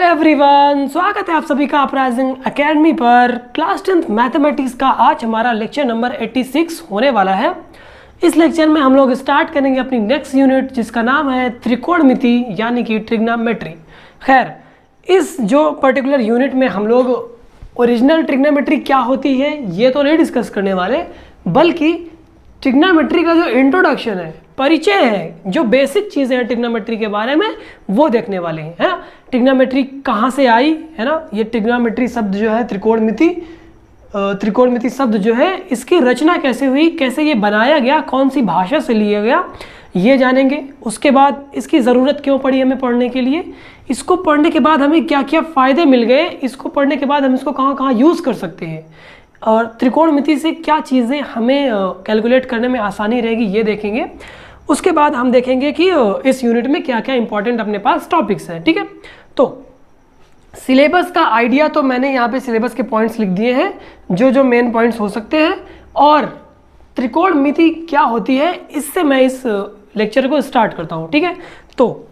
Everyone, स्वागत है आप सभी का अपराइजिंग एकेडमी पर। क्लास 10th मैथमेटिक्स का आज हमारा लेक्चर नंबर 86 होने वाला है। इस लेक्चर में हम लोग स्टार्ट करेंगे अपनी नेक्स्ट यूनिट जिसका नाम है त्रिकोणमिति यानी कि ट्रिग्नोमेट्री। खैर, इस जो पर्टिकुलर यूनिट में हम लोग ओरिजिनल ट्रिग्नोमेट्री क्या होती है ये तो नहीं डिस्कस करने वाले, बल्कि ट्रिग्नोमेट्री का जो इंट्रोडक्शन है, परिचय है, जो बेसिक चीज़ें हैं ट्रिग्नोमेट्री के बारे में वो देखने वाले हैं, है ना। ट्रिग्नोमेट्री कहाँ से आई, है ना। ये ट्रिग्नोमेट्री शब्द जो है त्रिकोणमिति शब्द जो है इसकी रचना कैसे हुई, कैसे ये बनाया गया, कौन सी भाषा से लिया गया, ये जानेंगे। उसके बाद इसकी ज़रूरत क्यों पड़ी हमें पढ़ने के लिए, इसको पढ़ने के बाद हमें क्या क्या फ़ायदे मिल गए, इसको पढ़ने के बाद हम इसको कहाँ कहाँ यूज़ कर सकते हैं, और त्रिकोणमिति से क्या चीज़ें हमें कैलकुलेट करने में आसानी रहेगी ये देखेंगे। उसके बाद हम देखेंगे कि इस यूनिट में क्या क्या इंपॉर्टेंट अपने पास टॉपिक्स हैं, ठीक है। तो सिलेबस का आइडिया तो मैंने यहाँ पे सिलेबस के पॉइंट्स लिख दिए हैं, जो जो मेन पॉइंट्स हो सकते हैं, और त्रिकोणमिति क्या होती है इससे मैं इस लेक्चर को स्टार्ट करता हूँ, ठीक है। तो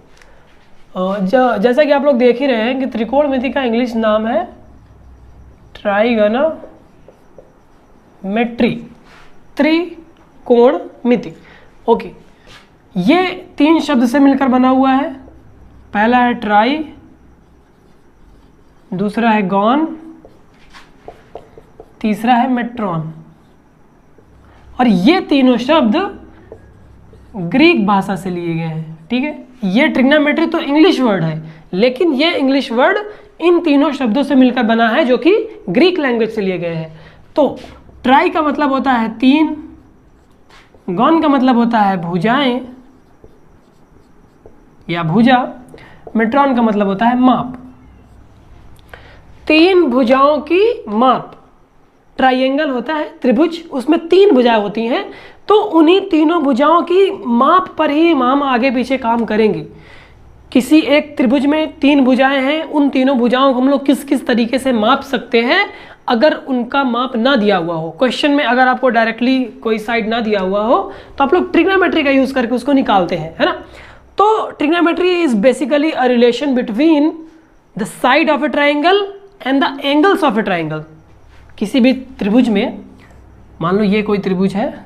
जैसा कि आप लोग देख ही रहे हैं कि त्रिकोणमिति का इंग्लिश नाम है ट्राइगोनोमेट्री, त्रिकोणमिति। ओके, ये तीन शब्द से मिलकर बना हुआ है। पहला है ट्राई, दूसरा है गॉन, तीसरा है मेट्रॉन। और ये तीनों शब्द ग्रीक भाषा से लिए गए हैं, ठीक है। ये ट्रिग्नोमेट्री तो इंग्लिश वर्ड है, लेकिन ये इंग्लिश वर्ड इन तीनों शब्दों से मिलकर बना है जो कि ग्रीक लैंग्वेज से लिए गए हैं। तो ट्राई का मतलब होता है तीन, गॉन का मतलब होता है भुजाएं या भुजा, मेट्रॉन का मतलब होता है माप। तीन भुजाओं की माप, ट्राइंगल होता है त्रिभुज, उसमें तीन भुजाएं होती हैं, तो उन्हीं तीनों भुजाओं की माप पर ही हम आगे पीछे काम करेंगे। किसी एक त्रिभुज में तीन भुजाएं हैं, उन तीनों भुजाओं को हम लोग किस किस तरीके से माप सकते हैं अगर उनका माप ना दिया हुआ हो। क्वेश्चन में अगर आपको डायरेक्टली कोई साइड ना दिया हुआ हो तो आप लोग ट्रिग्नोमेट्री का यूज करके उसको निकालते हैं, है ना। तो trigonometry is basically a relation between the side of A triangle and the angles of A triangle. किसी भी त्रिभुज में, मान लो ये कोई त्रिभुज है,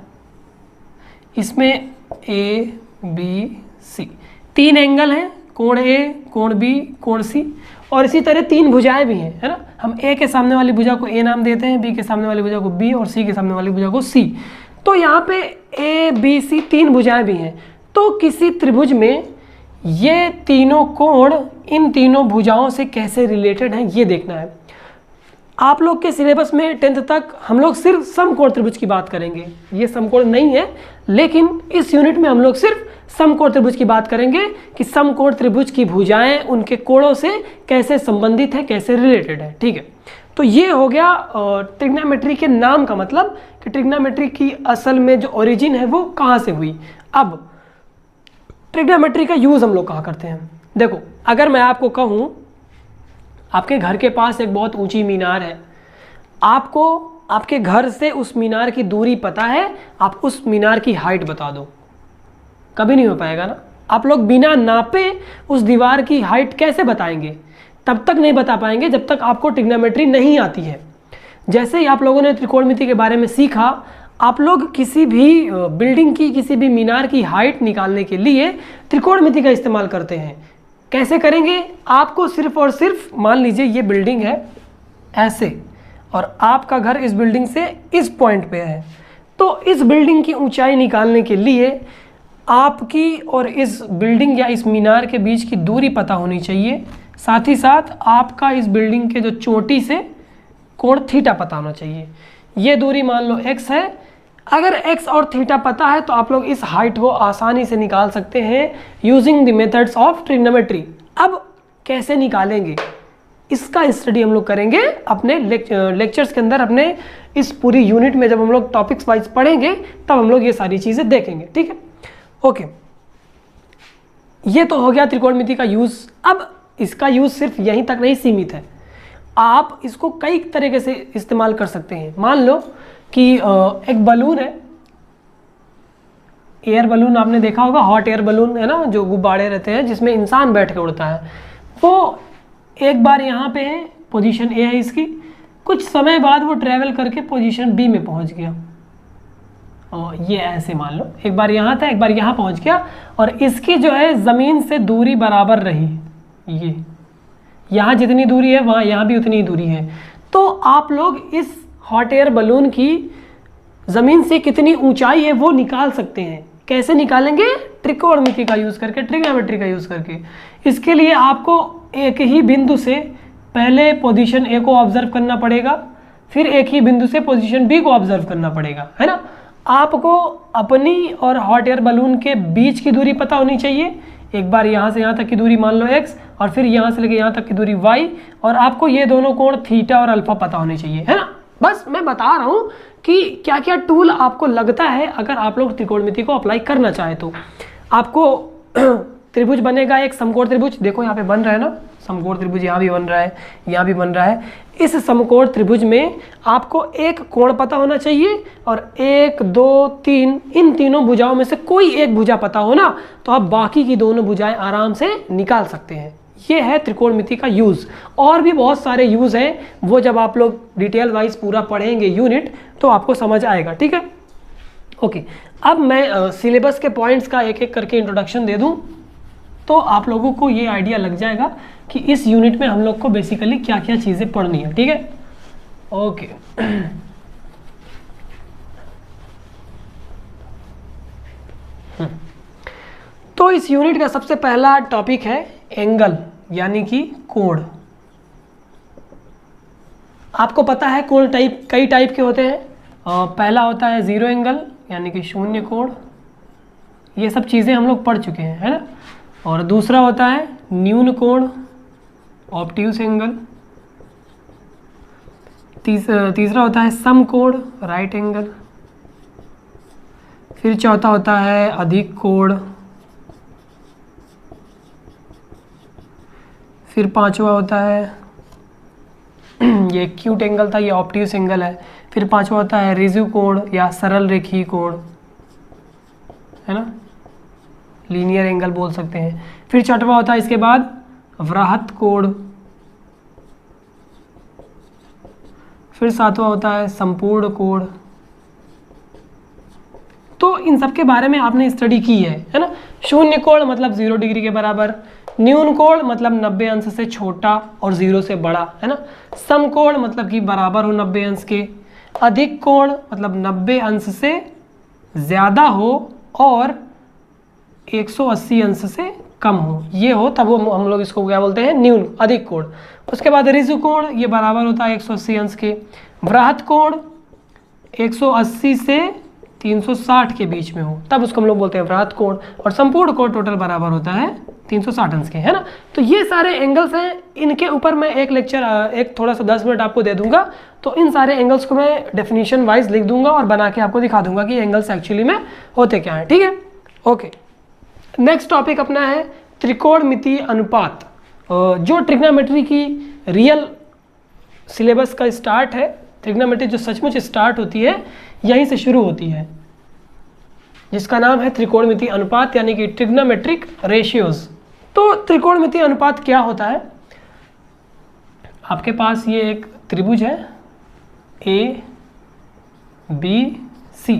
इसमें ए बी सी तीन एंगल हैं, कोण ए, कोण बी, कोण सी, और इसी तरह तीन भुजाएं भी हैं, है ना। हम ए के सामने वाली भुजा को ए नाम देते हैं, बी के सामने वाली भुजा को बी, और सी के सामने वाली भुजा को सी। तो यहाँ पे ए बी सी तीन भुजाएं भी हैं। तो किसी त्रिभुज में ये तीनों कोण इन तीनों भुजाओं से कैसे रिलेटेड हैं ये देखना है। आप लोग के सिलेबस में 10th तक हम लोग सिर्फ समकोण त्रिभुज की बात करेंगे, ये समकोण नहीं है, लेकिन इस यूनिट में हम लोग सिर्फ समकोण त्रिभुज की बात करेंगे कि समकोण त्रिभुज की भुजाएं उनके कोणों से कैसे संबंधित है, कैसे रिलेटेड है, ठीक है। तो ये हो गया ट्रिग्नोमेट्री के नाम का मतलब कि ट्रिग्नोमेट्री की असल में जो ओरिजिन है वो कहाँ से हुई। अब ट्रिग्नोमेट्री का यूज़ हम लोग कहाँ करते हैं। देखो, अगर मैं आपको कहूँ आपके घर के पास एक बहुत ऊंची मीनार है, आपको आपके घर से उस मीनार की दूरी पता है, आप उस मीनार की हाइट बता दो, कभी नहीं हो पाएगा ना। आप लोग बिना नापे उस दीवार की हाइट कैसे बताएंगे, तब तक नहीं बता पाएंगे जब तक आपको ट्रिग्नोमेट्री नहीं आती है। जैसे ही आप लोगों ने त्रिकोणमिति के बारे में सीखा, आप लोग किसी भी बिल्डिंग की, किसी भी मीनार की हाइट निकालने के लिए त्रिकोणमिति का इस्तेमाल करते हैं। कैसे करेंगे, आपको सिर्फ और सिर्फ मान लीजिए ये बिल्डिंग है ऐसे, और आपका घर इस बिल्डिंग से इस पॉइंट पे है, तो इस बिल्डिंग की ऊंचाई निकालने के लिए आपकी और इस बिल्डिंग या इस मीनार के बीच की दूरी पता होनी चाहिए। साथ ही साथ आपका इस बिल्डिंग के जो चोटी से कोण थीटा पता होना चाहिए। ये दूरी मान लो x है, अगर x और थीटा पता है तो आप लोग इस हाइट को आसानी से निकाल सकते हैं using the methods of trigonometry. अब कैसे निकालेंगे इसका स्टडी हम लोग करेंगे अपने लेक्चर्स के अंदर। अपने इस पूरी यूनिट में जब हम लोग टॉपिक्स वाइज पढ़ेंगे तब हम लोग ये सारी चीज़ें देखेंगे, ठीक है। ओके, ये तो हो गया त्रिकोणमिति का यूज़। अब इसका यूज़ सिर्फ यहीं तक नहीं सीमित है, आप इसको कई तरीके से इस्तेमाल कर सकते हैं। मान लो कि एक बलून है, एयर बलून आपने देखा होगा, हॉट एयर बलून है ना, जो गुब्बारे रहते हैं जिसमें इंसान बैठ के उड़ता है। वो एक बार यहाँ पे है, पोजीशन ए है इसकी, कुछ समय बाद वो ट्रेवल करके पोजीशन बी में पहुँच गया, और ये ऐसे मान लो एक बार यहाँ था, एक बार यहाँ पहुँच गया, और इसकी जो है ज़मीन से दूरी बराबर रही, ये यहाँ जितनी दूरी है वहाँ यहाँ भी उतनी ही दूरी है। तो आप लोग इस हॉट एयर बलून की ज़मीन से कितनी ऊंचाई है वो निकाल सकते हैं। कैसे निकालेंगे? त्रिकोणमिति का यूज़ करके, ट्रिग्नोमेट्री का यूज़ करके। इसके लिए आपको एक ही बिंदु से पहले पोजीशन ए को ऑब्जर्व करना पड़ेगा, फिर एक ही बिंदु से पोजीशन बी को ऑब्जर्व करना पड़ेगा, है ना। आपको अपनी और हॉट एयर बलून के बीच की दूरी पता होनी चाहिए। एक बार यहाँ से यहाँ तक की दूरी मान लो x, और फिर यहाँ से लेके यहाँ तक की दूरी y, और आपको ये दोनों कोण थीटा और अल्फा पता होने चाहिए, है ना। बस मैं बता रहा हूँ कि क्या क्या टूल आपको लगता है अगर आप लोग त्रिकोणमिति को अप्लाई करना चाहे तो। आपको त्रिभुज बनेगा एक समकोण त्रिभुज, देखो यहाँ पे बन रहा है ना समकोण त्रिभुज, यहाँ भी बन रहा है, यहाँ भी बन रहा है। इस समकोण त्रिभुज में आपको एक कोण पता होना चाहिए, और 1 2 3 इन तीनों भुजाओं में से कोई एक भुजा पता हो ना, तो आप बाकी की दोनों भुजाएं आराम से निकाल सकते हैं। ये है त्रिकोणमिति का यूज़। और भी बहुत सारे यूज़ हैं, वो जब आप लोग डिटेल वाइज पूरा पढ़ेंगे यूनिट तो आपको समझ आएगा, ठीक है। ओके, अब मैं सिलेबस के पॉइंट्स का एक एक करके इंट्रोडक्शन दे दूं तो आप लोगों को ये आइडिया लग जाएगा कि इस यूनिट में हम लोग को बेसिकली क्या क्या चीज़ें पढ़नी है, ठीक है। ओके, तो इस यूनिट का सबसे पहला टॉपिक है एंगल, यानी कि कोण। आपको पता है कोण कई टाइप के होते हैं। पहला होता है जीरो एंगल, यानी कि शून्य कोण, ये सब चीज़ें हम लोग पढ़ चुके हैं, है ना। और दूसरा होता है न्यून कोण, ऑब्ट्यूस एंगल। तीसरा होता है समकोण, राइट एंगल। फिर चौथा होता है अधिक कोण। फिर पांचवा होता है ये एक्यूट एंगल था, ये ऑब्ट्यूस एंगल है। फिर पांचवा होता है रिजिव कोण या सरल रेखीय कोण, है ना, लीनियर एंगल बोल सकते हैं। फिर छठवां होता है इसके बाद वृहत कोण। फिर सातवां होता है संपूर्ण कोण। तो इन सब के बारे में आपने स्टडी की है ना। शून्य कोण मतलब 0 डिग्री के बराबर, न्यून कोण मतलब 90 अंश से छोटा और 0 से बड़ा, है ना। समकोण मतलब कि बराबर हो 90 अंश के। अधिक कोण मतलब 90 अंश से ज़्यादा हो और 180 अंश से कम हो, ये हो तब वो हम लोग इसको क्या बोलते हैं, न्यून अधिक कोण। उसके बाद रिजिव कोण, ये बराबर होता है 180 अंश के। वृहत कोण 180 से 360 के बीच में हो तब उसको हम लोग बोलते हैं वृहत कोण। और संपूर्ण कोण टोटल बराबर होता है 360 अंश के, है ना। तो ये सारे एंगल्स हैं, इनके ऊपर मैं एक लेक्चर एक थोड़ा सा 10 मिनट आपको दे दूंगा। तो इन सारे एंगल्स को मैं डेफिनेशन वाइज लिख दूंगा और बना के आपको दिखा दूंगा कि एंगल्स एक्चुअली में होते क्या हैं, ठीक है। ओके, नेक्स्ट टॉपिक अपना है त्रिकोणमितीय अनुपात। जो ट्रिग्नोमेट्री की रियल सिलेबस का स्टार्ट है, ट्रिग्नोमेट्री जो सचमुच स्टार्ट होती है यहीं से शुरू होती है, जिसका नाम है त्रिकोणमितीय अनुपात, यानी कि ट्रिग्नोमेट्रिक रेशियोज। तो त्रिकोणमितीय अनुपात क्या होता है? आपके पास ये एक त्रिभुज है A B C.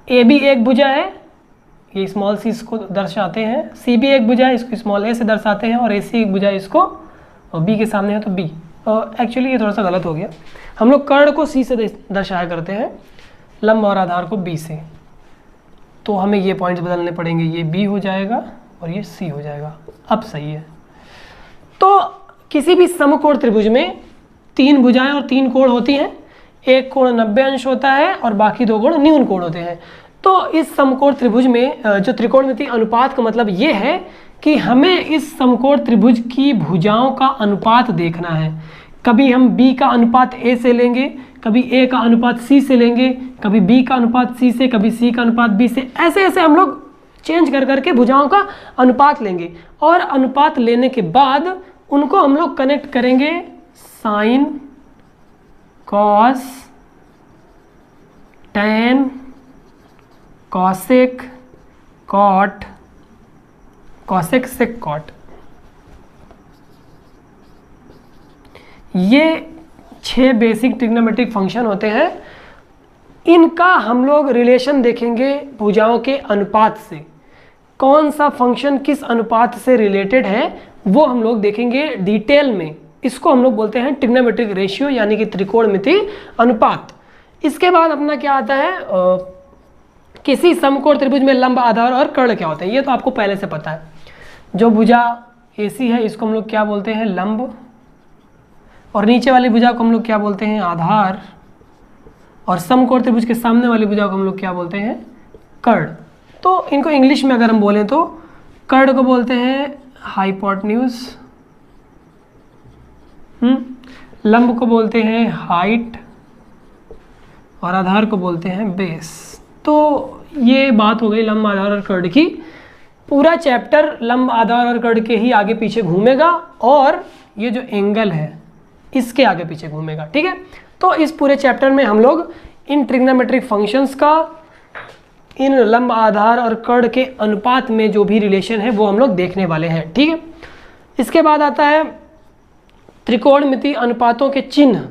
A B एक भुजा है, ये स्मॉल सी इसको दर्शाते हैं। सी भी एक भुजा है, इसको स्मॉल ए से दर्शाते हैं। और ए सी एक भुजा है, इसको बी के सामने है तो बी। एक्चुअली ये थोड़ा सा गलत हो गया, हम लोग कर्ण को सी से दर्शाया करते हैं, लंब और आधार को बी से। तो हमें ये पॉइंट्स बदलने पड़ेंगे, ये बी हो जाएगा और ये सी हो जाएगा। अब सही है। तो किसी भी समकोण त्रिभुज में 3 भुजाएं और 3 कोण होती हैं। एक कोण 90 अंश होता है और बाकी 2 कोण न्यून कोण होते हैं। तो इस समकोण त्रिभुज में जो त्रिकोणमितीय अनुपात का मतलब ये है कि हमें इस समकोण त्रिभुज की भुजाओं का अनुपात देखना है। कभी हम b का अनुपात a से लेंगे, कभी a का अनुपात c से लेंगे, कभी b का अनुपात c से, कभी c का अनुपात b से। ऐसे ऐसे हम लोग चेंज कर करके भुजाओं का अनुपात लेंगे और अनुपात लेने के बाद उनको हम लोग कनेक्ट करेंगे sine, cos, tan, cosec, cot, cosec, sec, cot. ये 6 बेसिक ट्रिग्नोमेट्रिक फंक्शन होते हैं। इनका हम लोग रिलेशन देखेंगे भुजाओं के अनुपात से। कौन सा फंक्शन किस अनुपात से रिलेटेड है वो हम लोग देखेंगे डिटेल में। इसको हम लोग बोलते हैं ट्रिग्नोमेट्रिक रेशियो यानी कि त्रिकोणमिति अनुपात। इसके बाद अपना क्या आता है, किसी समकोण त्रिभुज में लंब, आधार और कर्ण क्या होते हैं, ये तो आपको पहले से पता है। जो भुजा AC है इसको हम लोग क्या बोलते हैं, लंब, और नीचे वाली भुजा को हम लोग क्या बोलते हैं, आधार, और समकोण त्रिभुज के सामने वाली भुजा को हम लोग क्या बोलते हैं, कर्ण। तो इनको इंग्लिश में अगर हम बोलें तो कर्ण को बोलते हैं हाइपोटेन्यूज, लंब को बोलते हैं हाइट, और आधार को बोलते हैं बेस। तो ये बात हो गई लंब, आधार और कर्ण की। पूरा चैप्टर लंब, आधार और कर्ण के ही आगे पीछे घूमेगा, और ये जो एंगल है इसके आगे पीछे घूमेगा, ठीक है। तो इस पूरे चैप्टर में हम लोग इन ट्रिग्नोमेट्रिक फंक्शंस का इन लंब, आधार और कर्ण के अनुपात में जो भी रिलेशन है वो हम लोग देखने वाले हैं, ठीक है। इसके बाद आता है त्रिकोणमिति अनुपातों के चिन्ह,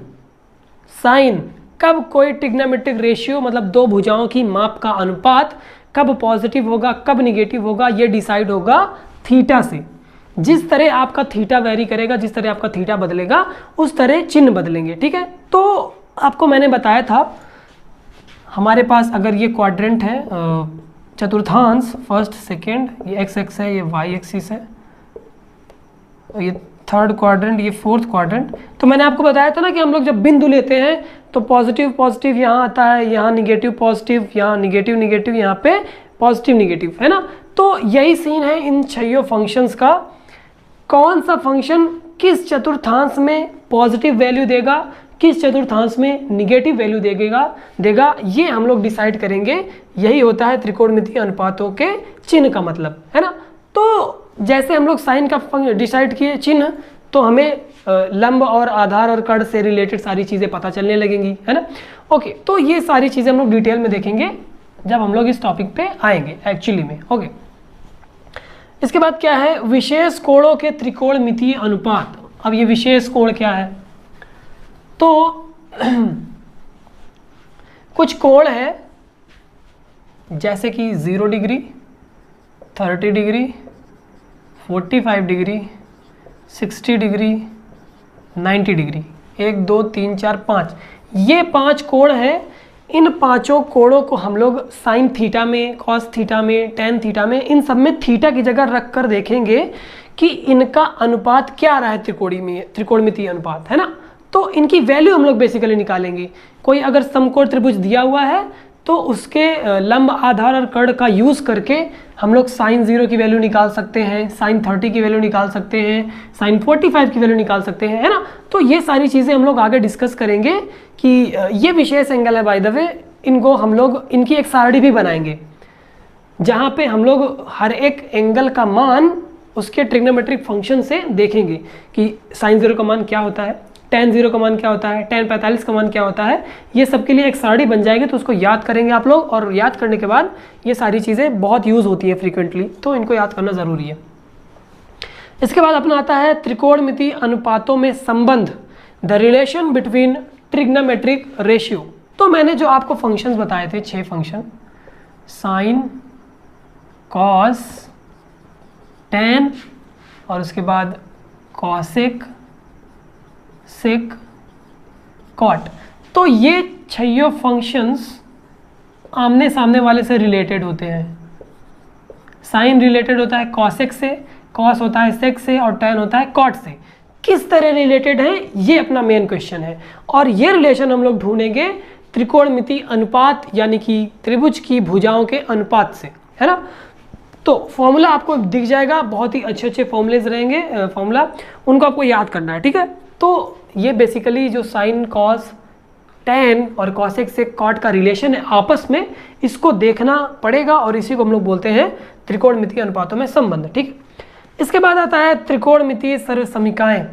साइन। कब कोई ट्रिग्नोमेट्रिक रेशियो मतलब दो भुजाओं की माप का अनुपात कब पॉजिटिव होगा, कब निगेटिव होगा, ये डिसाइड होगा थीटा से। जिस तरह आपका थीटा वेरी करेगा, जिस तरह आपका थीटा बदलेगा, उस तरह चिन्ह बदलेंगे, ठीक है। तो आपको मैंने बताया था, हमारे पास अगर ये क्वाड्रेंट है, चतुर्थांश, फर्स्ट सेकेंड, ये एक्स एक्स है, ये वाई एक्सिस है, ये थर्ड क्वाड्रेंट, ये फोर्थ क्वाड्रेंट। तो मैंने आपको बताया था ना कि हम लोग जब बिंदु लेते हैं तो पॉजिटिव पॉजिटिव यहाँ आता है, यहाँ निगेटिव पॉजिटिव, यहाँ निगेटिव निगेटिव, यहाँ पे पॉजिटिव निगेटिव, है ना। तो यही सीन है इन 6 फंक्शंस का। कौन सा फंक्शन किस चतुर्थांश में पॉजिटिव वैल्यू देगा, किस चतुर्थांश में निगेटिव वैल्यू देगा, ये हम लोग डिसाइड करेंगे। यही होता है त्रिकोणमितीय अनुपातों के चिन्ह का मतलब, है ना। तो जैसे हम लोग साइन का डिसाइड किए चिन्ह, तो हमें लंब और आधार और कर्ण से रिलेटेड सारी चीज़ें पता चलने लगेंगी, है ना। ओके, तो ये सारी चीज़ें हम लोग डिटेल में देखेंगे जब हम लोग इस टॉपिक पे आएंगे एक्चुअली में। ओके, इसके बाद क्या है, विशेष कोणों के त्रिकोणमितीय अनुपात। अब ये विशेष कोण क्या है, तो कुछ कोण है जैसे कि 0 degree, 30 degree, 45 degree, 60 degree, 90 degree, 1 2 3 4 5, ये 5 कोण हैं। इन पांचों कोणों को हम लोग साइन थीटा में, कॉस थीटा में, टेन थीटा में, इन सब में थीटा की जगह रख कर देखेंगे कि इनका अनुपात क्या रहा है, त्रिकोणमितीय अनुपात, है ना। तो इनकी वैल्यू हम लोग बेसिकली निकालेंगे। कोई अगर समकोण त्रिभुज दिया हुआ है तो उसके लंब, आधार और कर्ण का यूज़ करके हम लोग साइन 0 की वैल्यू निकाल सकते हैं, साइन 30 की वैल्यू निकाल सकते हैं, साइन 45 की वैल्यू निकाल सकते हैं, है ना। तो ये सारी चीज़ें हम लोग आगे डिस्कस करेंगे कि ये विशेष एंगल है, बाय द वे। इनको हम लोग, इनकी एक सारणी भी बनाएंगे जहाँ पे हम लोग हर एक एंगल का मान उसके ट्रिग्नोमेट्रिक फंक्शन से देखेंगे कि साइन 0 का मान क्या होता है, tan 0 का मान क्या होता है, tan 45 का मान क्या होता है। ये सब के लिए एक सारणी बन जाएगी, तो उसको याद करेंगे आप लोग, और याद करने के बाद ये सारी चीज़ें बहुत यूज़ होती है फ्रीक्वेंटली, तो इनको याद करना ज़रूरी है। इसके बाद अपना आता है त्रिकोणमितीय अनुपातों में संबंध, the relation between trigonometric ratio. तो मैंने जो आपको फंक्शंस बताए थे, 6 फंक्शन, साइन, कॉस, टेन, और उसके बाद कॉसेक, सेक, कॉट। तो ये 6 फंक्शंस आमने सामने वाले से रिलेटेड होते हैं। साइन रिलेटेड होता है कॉसेक से, कॉस होता है सेक से, और टेन होता है कॉट से। किस तरह रिलेटेड है, ये अपना मेन क्वेश्चन है, और ये रिलेशन हम लोग ढूंढेंगे त्रिकोणमितीय अनुपात यानी कि त्रिभुज की भुजाओं के अनुपात से, है ना। तो फॉर्मूला आपको दिख जाएगा, बहुत ही अच्छे अच्छे फॉर्मूलेज रहेंगे, फॉर्मूला उनको आपको याद करना है, ठीक है। तो ये बेसिकली जो साइन, कॉस, टेन और कॉसेक से कॉट का रिलेशन है आपस में, इसको देखना पड़ेगा, और इसी को हम लोग बोलते हैं त्रिकोणमितीय अनुपातों में संबंध, ठीक है। इसके बाद आता है त्रिकोणमितीय सर्वसमीकाएं।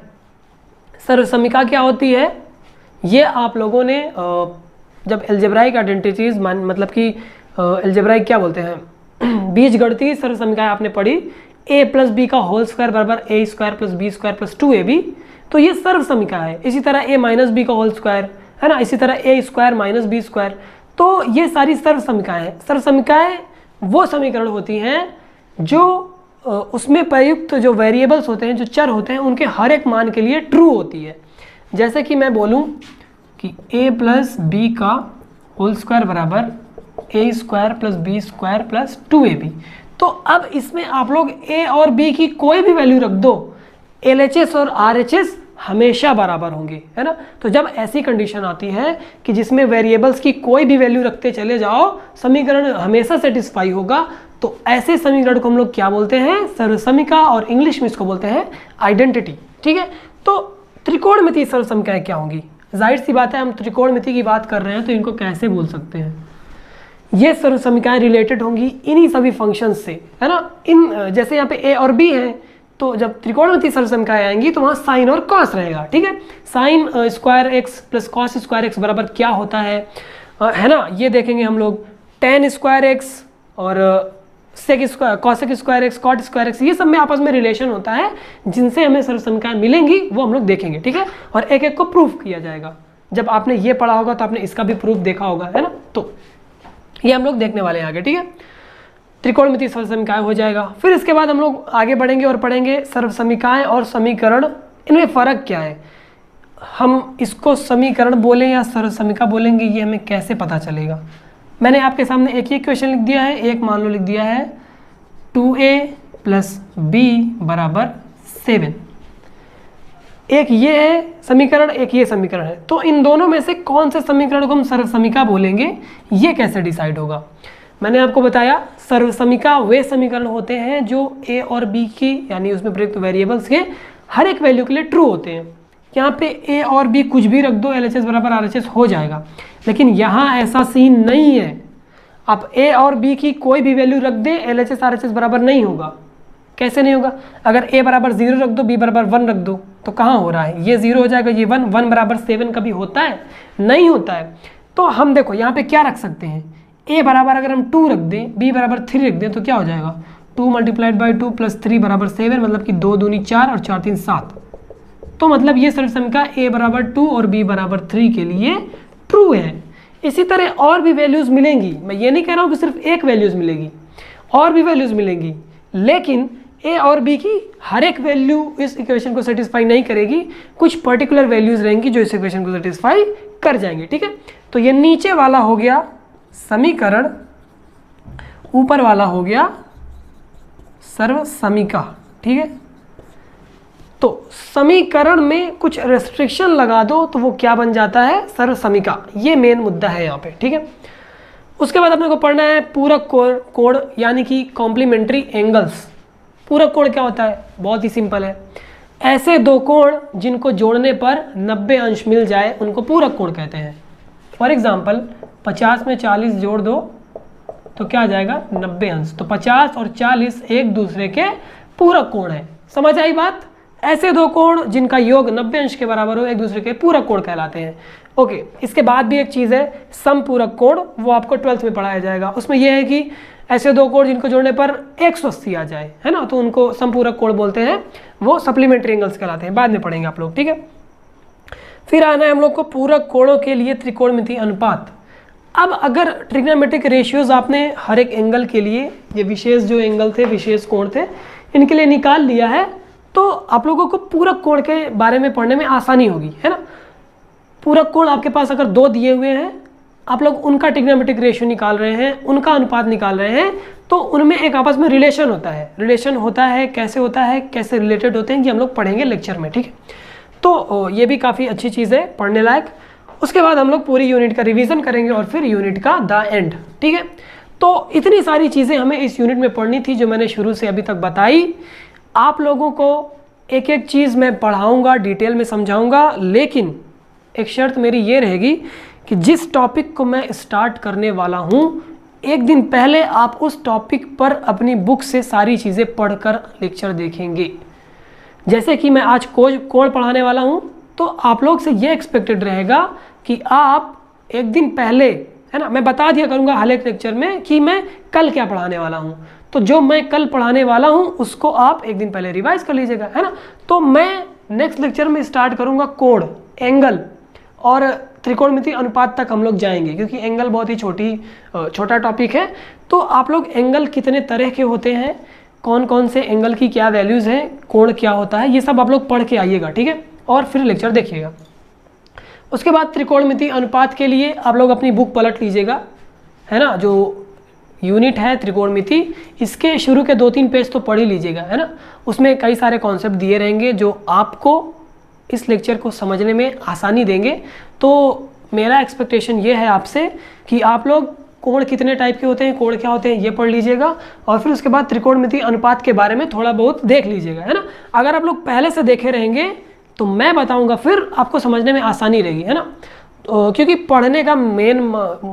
सर्वसमीका क्या होती है, ये आप लोगों ने जब एल्जेब्राइक आइडेंटिटीज मतलब कि एल्जेब्राइक क्या बोलते हैं, बीजगणितीय सर्वसमीकाएं आपने पढ़ी, a + b का होल स्क्वायर बराबर a² + b² + 2ab, तो ये सर्व समीका है। इसी तरह a माइनस बी का होल स्क्वायर है ना, इसी तरह a square minus B square, तो ये सारी सर्व समीकाएं हैं। सर्व समीकाएं वो समीकरण होती हैं जो उसमें प्रयुक्त जो वेरिएबल्स होते हैं, जो चर होते हैं, उनके हर एक मान के लिए ट्रू होती है। जैसे कि मैं बोलूं कि a प्लस बी का होल स्क्वायर बराबर a square plus B square plus 2ab, तो अब इसमें आप लोग a और b की कोई भी वैल्यू रख दो, LHS और RHS हमेशा बराबर होंगे, है ना। तो जब ऐसी कंडीशन आती है कि जिसमें वेरिएबल्स की कोई भी वैल्यू रखते चले जाओ, समीकरण हमेशा सेटिस्फाई होगा, तो ऐसे समीकरण को हम लोग क्या बोलते हैं? सर्वसमीका, और इंग्लिश में इसको बोलते हैं आइडेंटिटी। ठीक है, तो त्रिकोणमितीय सर्वसमीकाएं क्या होंगी? जाहिर सी बात है, हम त्रिकोणमिति की बात कर रहे हैं तो इनको कैसे बोल सकते हैं? ये सर्वसमीकाएं रिलेटेड होंगी इन्हीं सभी फंक्शंस से, है ना। इन जैसे यहाँ पे a और b है, तो जब त्रिकोणमितीय सर्वसमीकाएं आएंगी तो वहाँ साइन और कॉस रहेगा। ठीक है, sine square x plus cos square x बराबर क्या होता है ना, ये देखेंगे हम लोग। टेन स्क्वायर एक्स और sec square cosec square x cot square x, ये सब में आपस में रिलेशन होता है, जिनसे हमें सर्वसमीकाएं मिलेंगी वो हम लोग देखेंगे। ठीक है, और एक एक को प्रूफ किया जाएगा। जब आपने ये पढ़ा होगा तो आपने इसका भी प्रूफ देखा होगा, है ना। तो ये हम लोग देखने वाले हैं आगे। ठीक है, त्रिकोणमितीय सर्वसमीकाएं हो जाएगा। फिर इसके बाद हम लोग आगे बढ़ेंगे और पढ़ेंगे सर्वसमीकाएं और समीकरण, इनमें फ़र्क क्या है, हम इसको समीकरण बोलें या सर्वसमीका बोलेंगे, ये हमें कैसे पता चलेगा। मैंने आपके सामने एक ही क्वेश्चन लिख दिया है, एक मान लो लिख दिया है 2a प्लस b बराबर 7। एक ये है समीकरण, एक ये समीकरण है, तो इन दोनों में से कौन से समीकरण को हम सर्वसमीका बोलेंगे, ये कैसे डिसाइड होगा? मैंने आपको बताया सर्वसमीका वे समीकरण होते हैं जो a और b की, यानी उसमें प्रयुक्त वेरिएबल्स के हर एक वैल्यू के लिए ट्रू होते हैं। यहाँ पे a और b कुछ भी रख दो, LHS बराबर RHS हो जाएगा। लेकिन यहाँ ऐसा सीन नहीं है, आप a और b की कोई भी वैल्यू रख दें, LHS RHS बराबर नहीं होगा। कैसे नहीं होगा? अगर a बराबर 0 रख दो, b बराबर 1 रख दो, तो कहाँ हो रहा है? ये 0 हो जाएगा, ये 1, 1 बराबर 7 कभी होता है? नहीं होता है। तो हम देखो यहाँ पे क्या रख सकते हैं, a बराबर अगर हम 2 रख दें, b बराबर 3 रख दें, तो क्या हो जाएगा? 2 मल्टीप्लाइड बाई 2 प्लस 3 बराबर 7, मतलब कि 2 दूनी 4 और 4 3 7। तो मतलब ये सर्वसमीका a बराबर 2 और b बराबर 3 के लिए ट्रू है। इसी तरह और भी वैल्यूज़ मिलेंगी, मैं ये नहीं कह रहा हूँ कि सिर्फ एक वैल्यूज़ मिलेगी, और भी वैल्यूज़ मिलेंगी, लेकिन a और b की हर एक वैल्यू इस इक्वेशन को सेटिस्फाई नहीं करेगी। कुछ पर्टिकुलर वैल्यूज़ रहेंगी जो इस इक्वेशन को सेटिस्फाई कर जाएंगे। ठीक है, तो ये नीचे वाला हो गया समीकरण, ऊपर वाला हो गया सर्वसमीका। ठीक है, तो समीकरण में कुछ रेस्ट्रिक्शन लगा दो तो वो क्या बन जाता है? सर्वसमीका। ये मेन मुद्दा है यहाँ पे। ठीक है, उसके बाद अपने को पढ़ना है पूरक कोण, यानी कि कॉम्प्लीमेंट्री एंगल्स। पूरक कोण क्या होता है? बहुत ही सिंपल है, ऐसे दो कोण जिनको जोड़ने पर 90 अंश मिल जाए उनको पूरक कोण कहते हैं। फॉर एग्जाम्पल 50 में 40 जोड़ दो तो क्या आ जाएगा? 90 अंश। तो 50 और 40 एक दूसरे के पूरक कोण है। समझ आई बात? ऐसे दो कोण जिनका योग 90 अंश के बराबर हो एक दूसरे के पूरक कोण कहलाते हैं। ओके, इसके बाद भी एक चीज़ है समपूरक कोण, वो आपको 12th में पढ़ाया जाएगा। उसमें यह है कि ऐसे दो कोण जिनको जोड़ने पर 180 आ जाए, है ना, तो उनको समपूरक कोण बोलते हैं, वो सप्लीमेंट्री एंगल्स कहलाते हैं। बाद में पढ़ेंगे आप लोग। ठीक है, फिर आना है हम लोग को पूरक कोणों के लिए त्रिकोणमितीय अनुपात। अब अगर ट्रिग्नोमेट्रिक रेशियोज आपने हर एक एंगल के लिए, ये विशेष जो एंगल थे, विशेष कोण थे, इनके लिए निकाल लिया है, तो आप लोगों को पूरक कोण के बारे में पढ़ने में आसानी होगी, है ना। पूरक कोण आपके पास अगर दो दिए हुए हैं, आप लोग उनका ट्रिग्नोमेट्रिक रेशियो निकाल रहे हैं, उनका अनुपात निकाल रहे हैं, तो उनमें एक आपस में रिलेशन होता है। रिलेशन होता है, कैसे होता है, कैसे रिलेटेड होते हैं, ये हम लोग पढ़ेंगे लेक्चर में। ठीक है, तो ये भी काफ़ी अच्छी चीज़ है, पढ़ने लायक। उसके बाद हम लोग पूरी यूनिट का रिवीजन करेंगे और फिर यूनिट का द एंड। ठीक है, तो इतनी सारी चीज़ें हमें इस यूनिट में पढ़नी थी जो मैंने शुरू से अभी तक बताई। आप लोगों को एक एक चीज़ मैं पढ़ाऊँगा, डिटेल में समझाऊँगा, लेकिन एक शर्त मेरी ये रहेगी कि जिस टॉपिक को मैं स्टार्ट करने वाला हूँ, एक दिन पहले आप उस टॉपिक पर अपनी बुक से सारी चीज़ें पढ़कर लेक्चर देखेंगे। जैसे कि मैं आज कोण पढ़ाने वाला हूँ, तो आप लोग से ये एक्सपेक्टेड रहेगा कि आप एक दिन पहले, है ना, मैं बता दिया करूँगा हर एक लेक्चर में कि मैं कल क्या पढ़ाने वाला हूँ, तो जो मैं कल पढ़ाने वाला हूँ उसको आप एक दिन पहले रिवाइज कर लीजिएगा, है ना। तो मैं नेक्स्ट लेक्चर में स्टार्ट करूँगा कोण, एंगल और त्रिकोणमिति अनुपात तक हम लोग जाएंगे, क्योंकि एंगल बहुत ही छोटा टॉपिक है। तो आप लोग एंगल कितने तरह के होते हैं, कौन कौन से एंगल की क्या वैल्यूज़ हैं, कोण क्या होता है, ये सब आप लोग पढ़ के आइएगा, ठीक है, और फिर लेक्चर देखिएगा। उसके बाद त्रिकोणमिति अनुपात के लिए आप लोग अपनी बुक पलट लीजिएगा, है ना, जो यूनिट है त्रिकोणमिति, इसके शुरू के 2-3 पेज तो पढ़ ही लीजिएगा, है ना। उसमें कई सारे कॉन्सेप्ट दिए रहेंगे जो आपको इस लेक्चर को समझने में आसानी देंगे। तो मेरा एक्सपेक्टेशन ये है आपसे कि आप लोग कोण कितने टाइप के होते हैं, कोण क्या होते हैं, ये पढ़ लीजिएगा, और फिर उसके बाद त्रिकोणमिति अनुपात के बारे में थोड़ा बहुत देख लीजिएगा, है ना। अगर आप लोग पहले से देखे रहेंगे तो मैं बताऊंगा, फिर आपको समझने में आसानी रहेगी, है ना। क्योंकि पढ़ने का मेन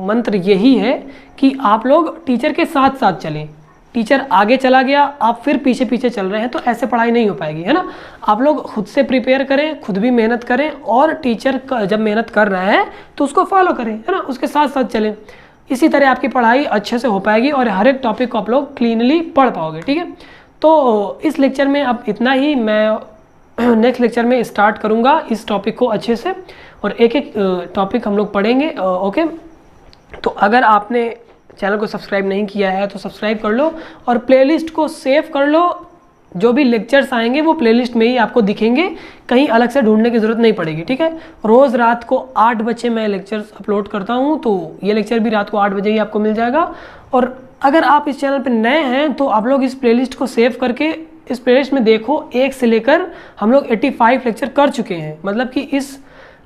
मंत्र यही है कि आप लोग टीचर के साथ साथ चलें। टीचर आगे चला गया, आप फिर पीछे पीछे चल रहे हैं, तो ऐसे पढ़ाई नहीं हो पाएगी, है ना। आप लोग खुद से प्रिपेयर करें, खुद भी मेहनत करें, और टीचर जब मेहनत कर रहा है तो उसको फॉलो करें, है ना, उसके साथ साथ चलें। इसी तरह आपकी पढ़ाई अच्छे से हो पाएगी और हर एक टॉपिक को आप लोग क्लीनली पढ़ पाओगे, ठीक है। तो इस लेक्चर में अब इतना ही, मैं नेक्स्ट लेक्चर में स्टार्ट करूँगा इस टॉपिक को अच्छे से, और एक एक टॉपिक हम लोग पढ़ेंगे, ओके। तो अगर आपने चैनल को सब्सक्राइब नहीं किया है तो सब्सक्राइब कर लो, और प्लेलिस्ट को सेव कर लो। जो भी लेक्चर्स आएंगे वो प्लेलिस्ट में ही आपको दिखेंगे, कहीं अलग से ढूंढने की ज़रूरत नहीं पड़ेगी, ठीक है। रोज़ रात को 8 बजे मैं लेक्चर्स अपलोड करता हूँ, तो ये लेक्चर भी रात को 8 बजे ही आपको मिल जाएगा। और अगर आप इस चैनल पर नए हैं तो आप लोग इस प्लेलिस्ट को सेव करके इस प्लेलिस्ट में देखो, 1 से लेकर हम लोग 85 लेक्चर कर चुके हैं। मतलब कि इस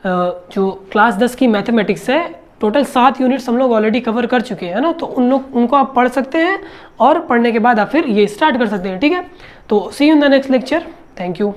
जो क्लास 10 की मैथमेटिक्स है, टोटल 7 यूनिट्स हम लोग ऑलरेडी कवर कर चुके हैं ना। तो उनको आप पढ़ सकते हैं, और पढ़ने के बाद आप फिर ये स्टार्ट कर सकते हैं, ठीक है। तो see you in the next lecture, thank you.